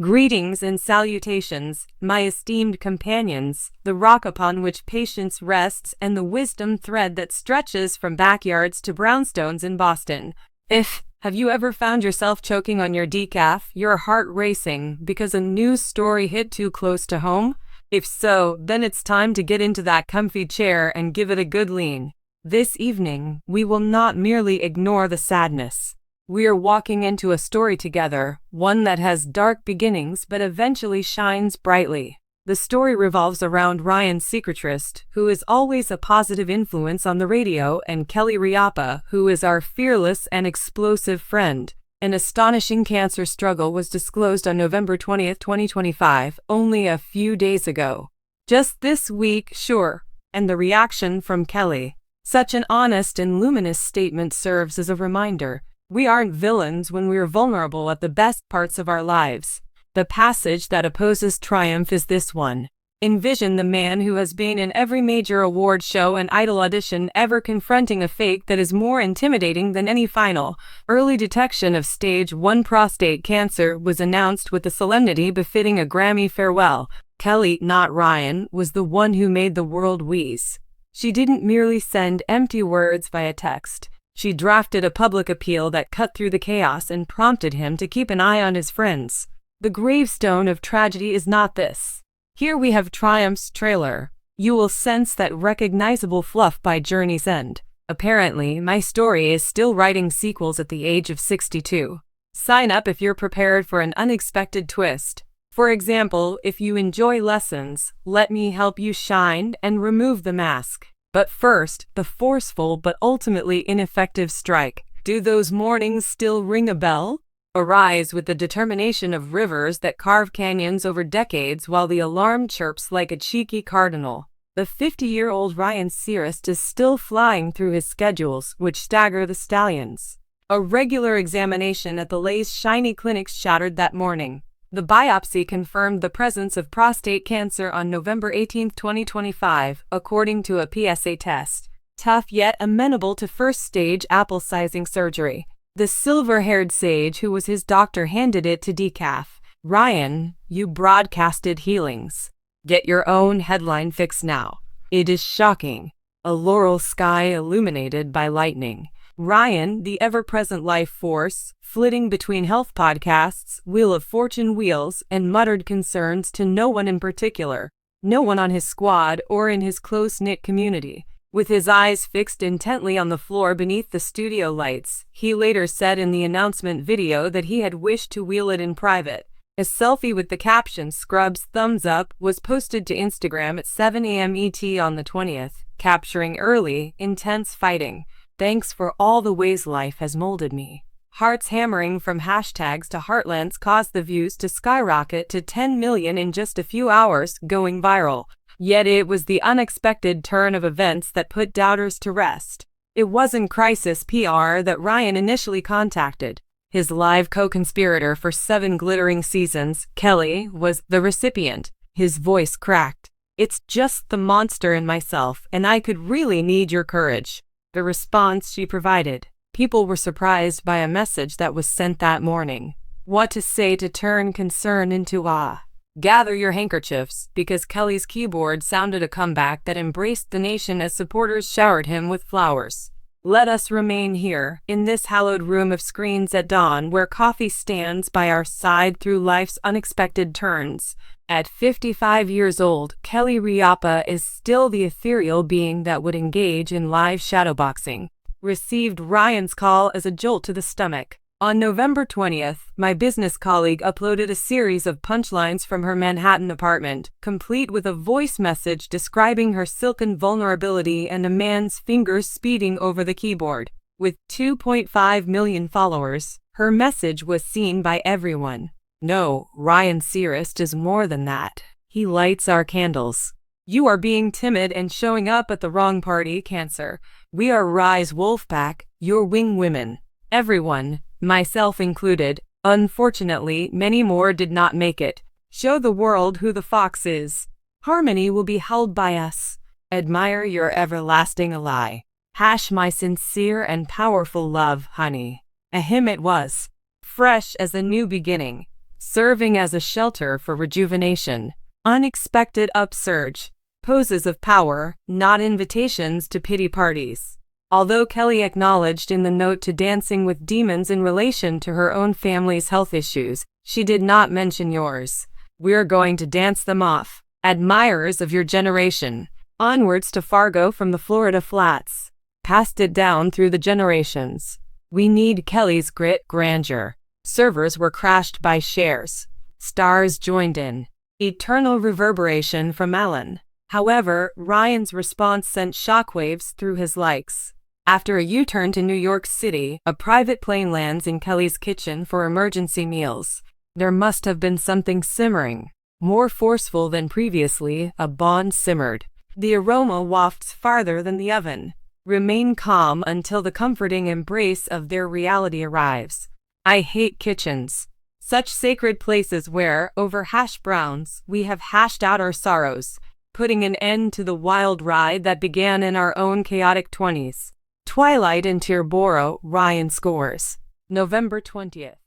Greetings and salutations, my esteemed companions, the rock upon which patience rests and the wisdom thread that stretches from backyards to brownstones in Boston. Have you ever found yourself choking on your decaf, your heart racing, because a news story hit too close to home? If so, then it's time to get into that comfy chair and give it a good lean. This evening, we will not merely ignore the sadness. We are walking into a story together, one that has dark beginnings but eventually shines brightly. The story revolves around Ryan Seacrest, who is always a positive influence on the radio, and Kelly Ripa, who is our fearless and explosive friend. An astonishing cancer struggle was disclosed on November 20th, 2025, only a few days ago. Just this week, sure, and the reaction from Kelly. Such an honest and luminous statement serves as a reminder. We aren't villains when we're vulnerable at the best parts of our lives. The passage that opposes triumph is this one. Envision the man who has been in every major award show and Idol audition ever confronting a fate that is more intimidating than any final. Early detection of stage 1 prostate cancer was announced with the solemnity befitting a Grammy farewell. Kelly, not Ryan, was the one who made the world wheeze. She didn't merely send empty words via text. She drafted a public appeal that cut through the chaos and prompted him to keep an eye on his friends. The gravestone of tragedy is not this. Here we have Triumph's trailer. You will sense that recognizable fluff by Journey's End. Apparently, my story is still writing sequels at the age of 62. Sign up if you're prepared for an unexpected twist. For example, if you enjoy lessons, let me help you shine and remove the mask. But first, the forceful but ultimately ineffective strike. Do those mornings still ring a bell? Arise with the determination of rivers that carve canyons over decades while the alarm chirps like a cheeky cardinal. The 50-year-old Ryan Seacrest is still flying through his schedules, which stagger the stallions. A regular examination at the Lay's Shiny Clinics shattered that morning. The biopsy confirmed the presence of prostate cancer on November 18, 2025, according to a PSA test. Tough yet amenable to first-stage apple-sizing surgery. The silver-haired sage who was his doctor handed it to decaf. Ryan, you broadcasted healings. Get your own headline fix now. It is shocking. A laurel sky illuminated by lightning. Ryan, the ever-present life force, flitting between health podcasts, Wheel of Fortune wheels, and muttered concerns to no one in particular. No one on his squad or in his close-knit community. With his eyes fixed intently on the floor beneath the studio lights, he later said in the announcement video that he had wished to wheel it in private. A selfie with the caption "Scrubs thumbs up" was posted to Instagram at 7 a.m. ET on the 20th, capturing early, intense fighting. Thanks for all the ways life has molded me. Hearts hammering from hashtags to heartlands caused the views to skyrocket to 10 million in just a few hours, going viral. Yet it was the unexpected turn of events that put doubters to rest. It wasn't Crisis PR that Ryan initially contacted. His live co-conspirator for 7 glittering seasons, Kelly, was the recipient. His voice cracked. "It's just the monster in myself, and I could really need your courage." The response she provided. People were surprised by a message that was sent that morning. What to say to turn concern into awe? Gather your handkerchiefs, because Kelly's keyboard sounded a comeback that embraced the nation as supporters showered him with flowers. Let us remain here, in this hallowed room of screens at dawn, where coffee stands by our side through life's unexpected turns. At 55 years old, Kelly Ripa is still the ethereal being that would engage in live shadowboxing. Received Ryan's call as a jolt to the stomach. On November 20th, my business colleague uploaded a series of punchlines from her Manhattan apartment, complete with a voice message describing her silken vulnerability and a man's fingers speeding over the keyboard. With 2.5 million followers, her message was seen by everyone. No, Ryan Seacrest is more than that. He lights our candles. You are being timid and showing up at the wrong party, Cancer. We are Rise Wolfpack, your wing women. Everyone, myself included, unfortunately many more did not make it. Show the world who the fox is. Harmony will be held by us. Admire your everlasting ally. My sincere and powerful love, honey. A hymn it was. Fresh as a new beginning. serving as a shelter for rejuvenation. Unexpected upsurge. Poses of power, not invitations to pity parties. Although Kelly acknowledged in the note to Dancing with Demons in relation to her own family's health issues, she did not mention yours. We're going to dance them off. Admirers of your generation. Onwards to Fargo from the Florida flats. Passed it down through the generations. We need Kelly's grit, grandeur. Servers were crashed by shares. Stars joined in. Eternal reverberation from Alan. However, Ryan's response sent shockwaves through his likes. After a U-turn to New York City, a private plane lands in Kelly's kitchen for emergency meals. There must have been something simmering. More forceful than previously, a bond simmered. The aroma wafts farther than the oven. Remain calm until the comforting embrace of their reality arrives. I hate kitchens. Such sacred places where, over hash browns, we have hashed out our sorrows, putting an end to the wild ride that began in our own chaotic 20s. Twilight in Terboro, Ryan scores. November 20th.